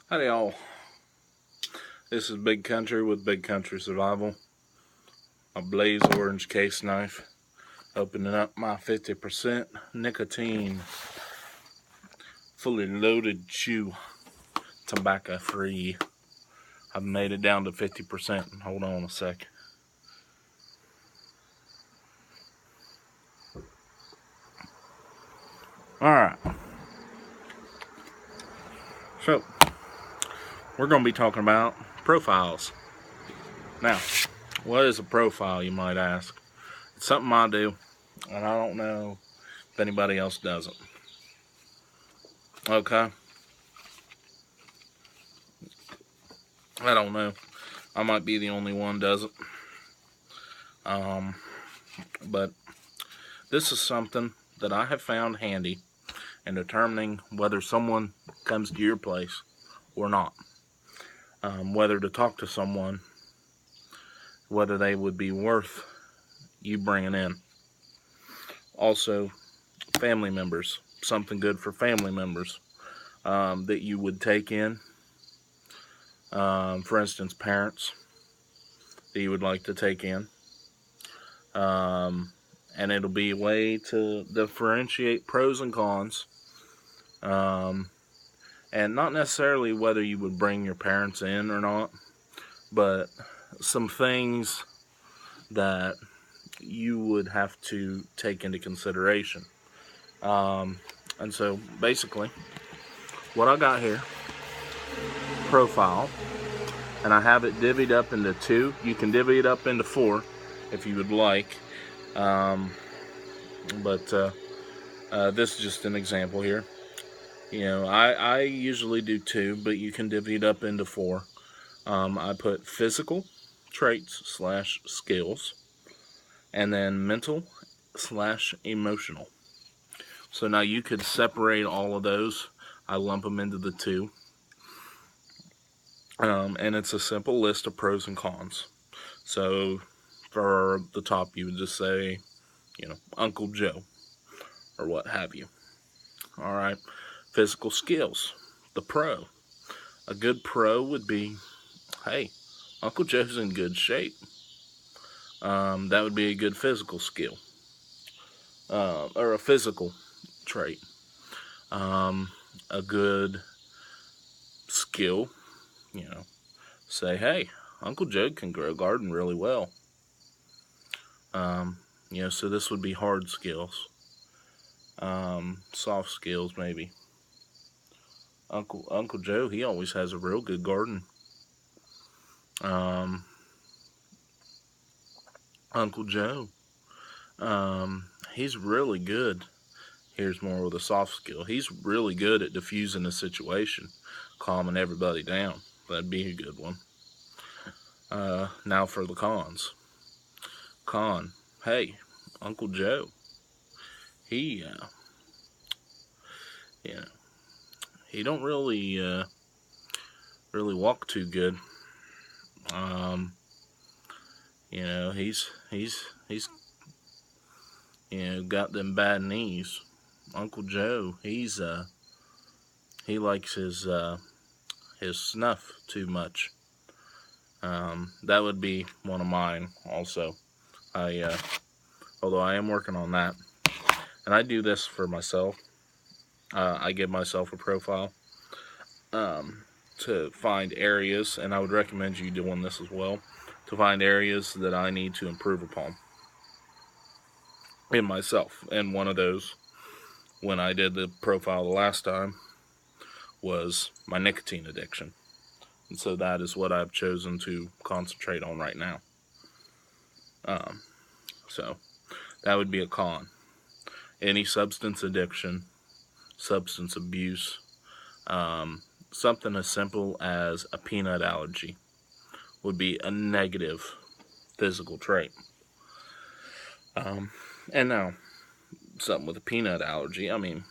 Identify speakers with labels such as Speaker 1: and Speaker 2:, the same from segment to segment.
Speaker 1: Howdy y'all, this is Big Country with Big Country Survival. My Blaze Orange case knife, opening up my 50% nicotine, fully loaded chew, tobacco free. I've made it down to 50%, hold on a sec. Alright, so we're going to be talking about profiles. Now, what is a profile, you might ask? It's something I do, and I don't know if anybody else does it. Okay? I don't know. I might be the only one does it. But this is something that I have found handy in determining whether someone comes to your place or not. Whether to talk to someone, whether they would be worth you bringing in. Also, family members, something good for family members that you would take in. For instance, parents that you would like to take in. And it'll be a way to differentiate pros and cons. And not necessarily whether you would bring your parents in or not, but some things that you would have to take into consideration. And so basically, what I got here, profile, and I have it divvied up into 2. You can divvy it up into 4 if you would like. But this is just an example here. You know, I usually do 2, but you can divvy it up into 4. I put physical traits / skills, and then mental / emotional. So now you could separate all of those. I lump them into the 2. And it's a simple list of pros and cons. So for the top, you would just say, you know, Uncle Joe, or what have you. All right. Physical skills. The pro. A good pro would be, hey, Uncle Joe's in good shape. That would be a good physical skill. Or a physical trait. A good skill, you know, say, hey, Uncle Joe can grow a garden really well. You know, so this would be hard skills. Soft skills, maybe. Uncle Joe, he always has a real good garden. Uncle Joe, he's really good. Here's more with a soft skill. He's really good at diffusing a situation, calming everybody down. That'd be a good one. Now for the cons. Con, hey, Uncle Joe, he, you know, he don't really walk too good. You know, he's you know, got them bad knees. Uncle Joe, he likes his snuff too much. That would be one of mine also. Although I am working on that, and I do this for myself. I give myself a profile to find areas, and I would recommend you doing this as well, to find areas that I need to improve upon in myself. And one of those, when I did the profile the last time, was my nicotine addiction. And so that is what I've chosen to concentrate on right now. So that would be a con. Any substance addiction, substance abuse, something as simple as a peanut allergy would be a negative physical trait. And now, something with a peanut allergy, I mean,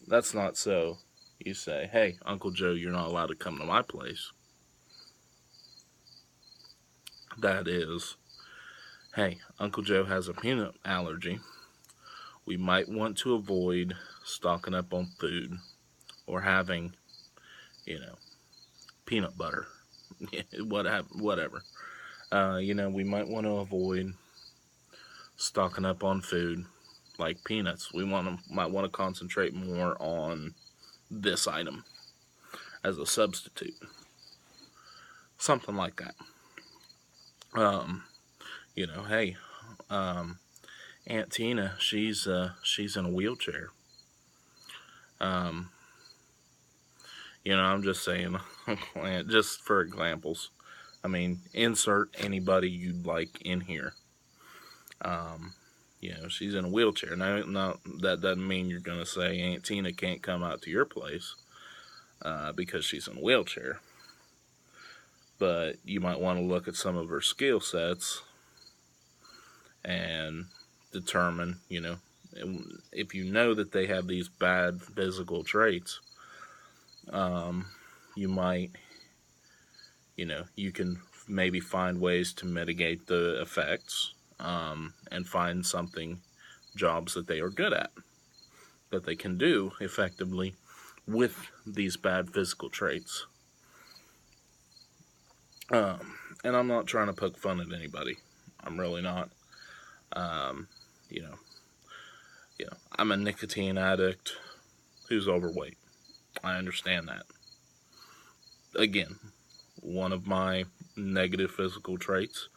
Speaker 1: that's not so. You say, hey, Uncle Joe, you're not allowed to come to my place. That is, hey, Uncle Joe has a peanut allergy. We might want to avoid stocking up on food or having, you know, peanut butter. Whatever. We might want to avoid stocking up on food like peanuts. Might want to concentrate more on this item as a substitute. Something like that. Hey, Aunt Tina, she's in a wheelchair. I'm just saying, just for examples. I mean, insert anybody you'd like in here. She's in a wheelchair. Now, that doesn't mean you're going to say Aunt Tina can't come out to your place because she's in a wheelchair. But you might want to look at some of her skill sets and determine, if you know that they have these bad physical traits, you might, you can maybe find ways to mitigate the effects and find jobs that they are good at, that they can do effectively with these bad physical traits. And I'm not trying to poke fun at anybody. I'm really not. I'm a nicotine addict who's overweight. I understand that. Again, one of my negative physical traits,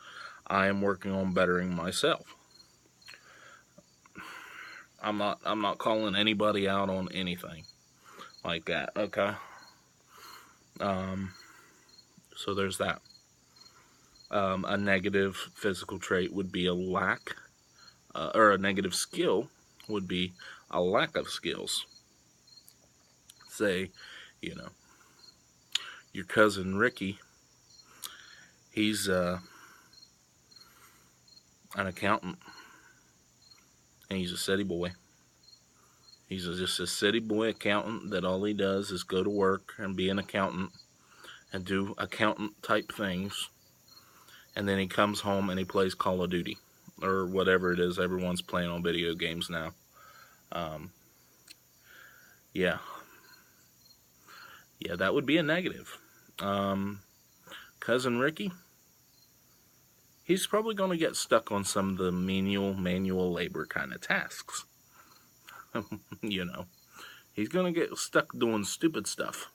Speaker 1: I am working on bettering myself. I'm not calling anybody out on anything like that, okay? So there's that. A negative physical trait would be a lack, or a negative skill would be a lack of skills. Say, your cousin Ricky, he's an accountant, and he's a city boy. He's just a city boy accountant that all he does is go to work and be an accountant and do accountant type things, and then he comes home and he plays Call of Duty or whatever it is everyone's playing on video games now. Yeah, that would be a negative. Cousin Ricky, he's probably going to get stuck on some of the manual labor kind of tasks. He's going to get stuck doing stupid stuff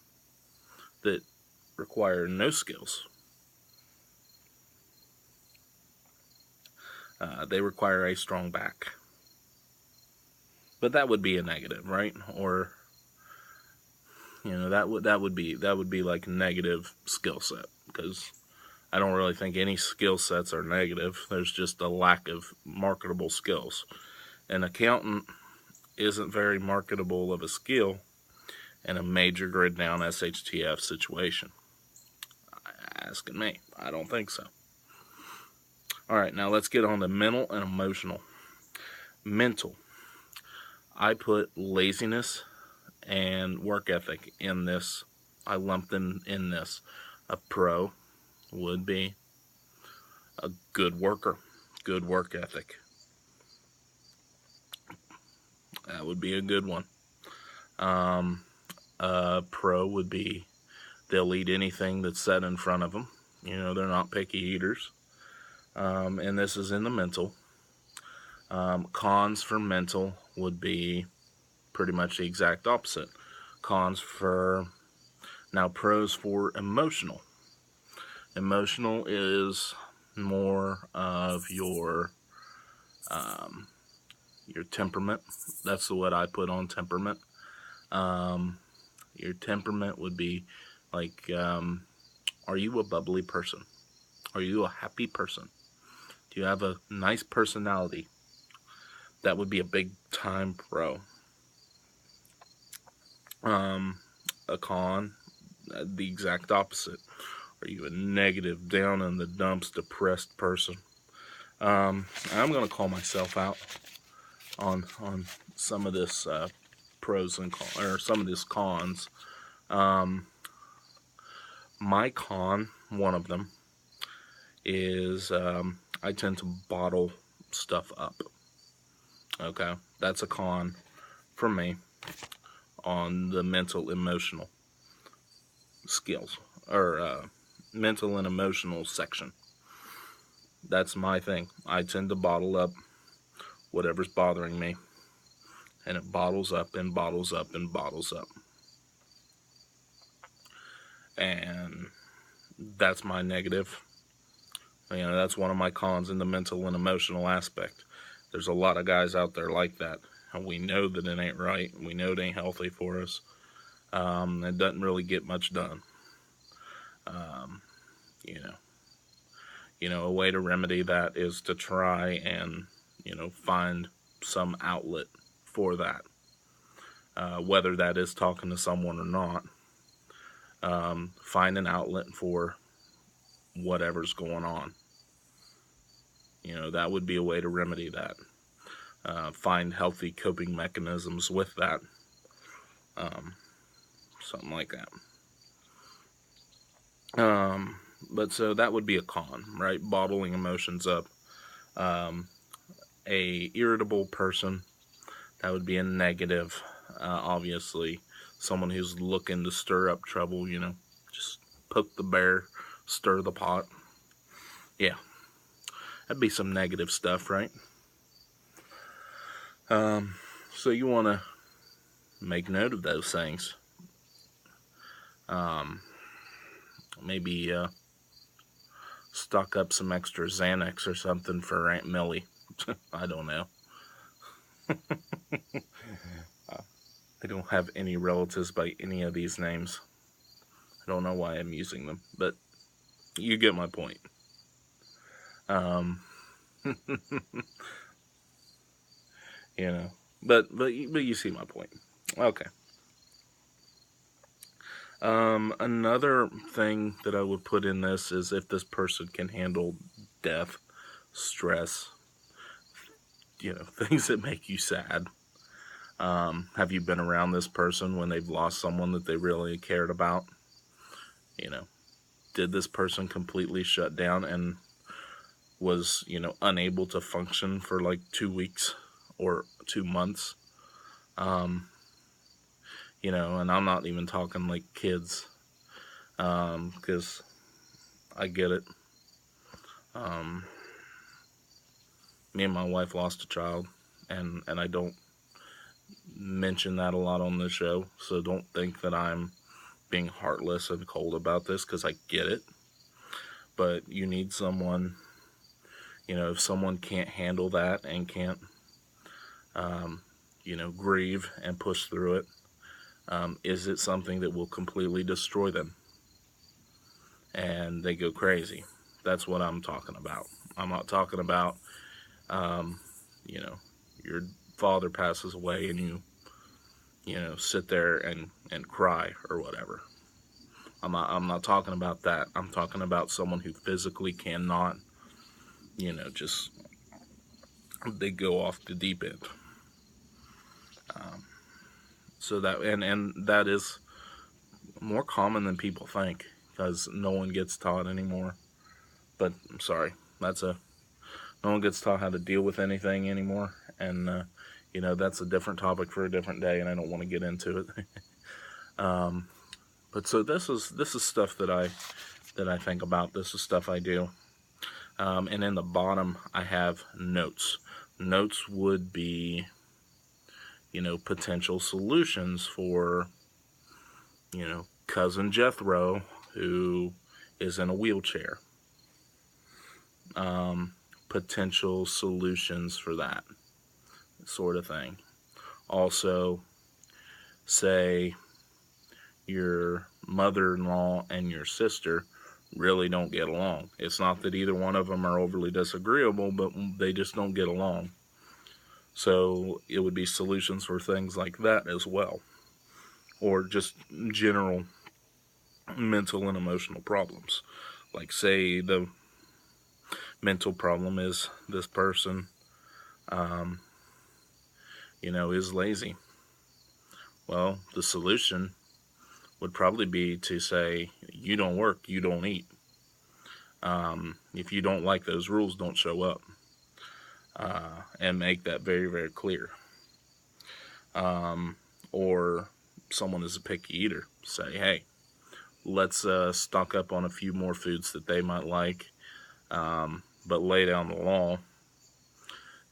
Speaker 1: that require no skills. They require a strong back. But that would be a negative, right? Or that would be like a negative skill set, because I don't really think any skill sets are negative. There's just a lack of marketable skills. An accountant isn't very marketable of a skill in a major grid down SHTF situation. Asking me, I don't think so. All right, now let's get on to mental and emotional. Mental, I put laziness and work ethic in this. I lumped them in this. A pro would be a good worker, good work ethic. That would be a good one. A pro would be they'll eat anything that's set in front of them. They're not picky eaters. And this is in the mental. Cons for mental would be pretty much the exact opposite. Pros for emotional. Emotional is more of your temperament. That's what I put on temperament. Your temperament would be like, are you a bubbly person? Are you a happy person? Do you have a nice personality? That would be a big time pro. A con, the exact opposite. Are you a negative, down in the dumps, depressed person? I'm going to call myself out on some of this pros and cons, or some of this cons. My con, one of them, is I tend to bottle stuff up. Okay, that's a con for me on the mental, emotional skills. or mental and emotional section. That's my thing. I tend to bottle up whatever's bothering me, and it bottles up and bottles up and bottles up. And that's my negative. That's one of my cons in the mental and emotional aspect. There's a lot of guys out there like that, and we know that it ain't right. We know it ain't healthy for us. It doesn't really get much done. You know, a way to remedy that is to try and, find some outlet for that. Whether that is talking to someone or not, find an outlet for whatever's going on. That would be a way to remedy that. Find healthy coping mechanisms with that. Something like that. But so that would be a con, right? Bottling emotions up. A irritable person, that would be a negative. Obviously, someone who's looking to stir up trouble, just poke the bear, stir the pot. Yeah, that'd be some negative stuff, right? So you want to make note of those things. Maybe stock up some extra Xanax or something for Aunt Millie. I don't know. I don't have any relatives by any of these names. I don't know why I'm using them, but you get my point. But you see my point. Okay. Another thing that I would put in this is if this person can handle death, stress, things that make you sad. Have you been around this person when they've lost someone that they really cared about? Did this person completely shut down and was, unable to function for like 2 weeks or 2 months? And I'm not even talking like kids, because I get it. Me and my wife lost a child, and I don't mention that a lot on the show, so don't think that I'm being heartless and cold about this, because I get it. But you need someone, if someone can't handle that and can't, grieve and push through it, is it something that will completely destroy them and they go crazy? That's what I'm talking about. I'm not talking about, your father passes away and you sit there and cry or whatever. I'm not talking about that. I'm talking about someone who physically cannot, just, they go off the deep end. So that, and that is more common than people think, because no one gets taught anymore. But I'm sorry, no one gets taught how to deal with anything anymore, and that's a different topic for a different day, and I don't want to get into it. But so this is stuff that I think about. This is stuff I do. And in the bottom I have notes. Notes would be, potential solutions for, cousin Jethro, who is in a wheelchair. Potential solutions for that sort of thing. Also, say your mother-in-law and your sister really don't get along. It's not that either one of them are overly disagreeable, but they just don't get along. So it would be solutions for things like that as well. Or just general mental and emotional problems. Like, say the mental problem is this person, is lazy. Well, the solution would probably be to say, you don't work, you don't eat. If you don't like those rules, don't show up. And make that very, very clear. Or someone is a picky eater. Say, hey, let's stock up on a few more foods that they might like, but lay down the law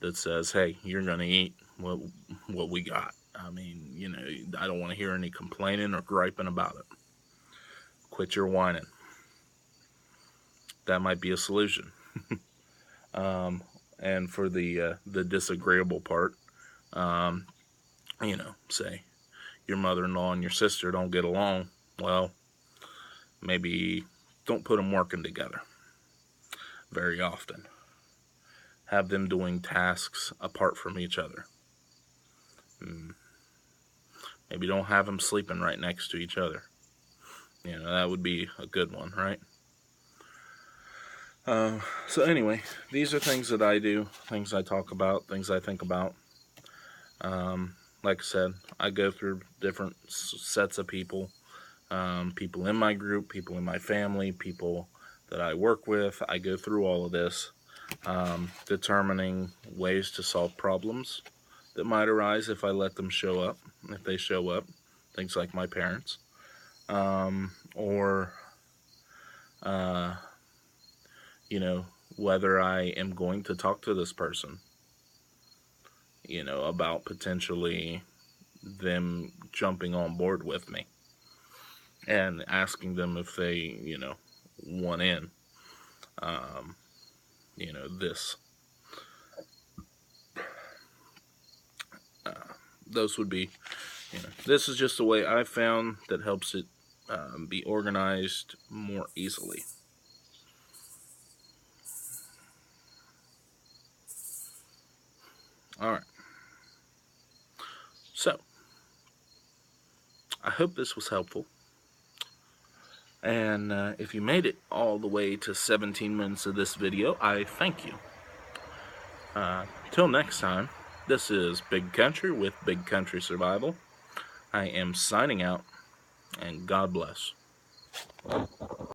Speaker 1: that says, hey, you're going to eat what we got. I mean, you know, I don't want to hear any complaining or griping about it. Quit your whining. That might be a solution. And for the disagreeable part, you know, say your mother-in-law and your sister don't get along. Well, maybe don't put them working together very often. Have them doing tasks apart from each other. Maybe don't have them sleeping right next to each other. You know, that would be a good one, right? So anyway, these are things that I do, things I talk about, things I think about. Like I said, I go through different sets of people. People in my group, people in my family, people that I work with. I go through all of this, determining ways to solve problems that might arise if I let them show up, if they show up, things like my parents, or, you know, whether I am going to talk to this person, you know, about potentially them jumping on board with me and asking them if they, you know, want in, you know, this. Those would be, you know, this is just a way I found that helps it be organized more easily. Alright. So, I hope this was helpful. And if you made it all the way to 17 minutes of this video, I thank you. Till next time, this is Big Country with Big Country Survival. I am signing out, and God bless.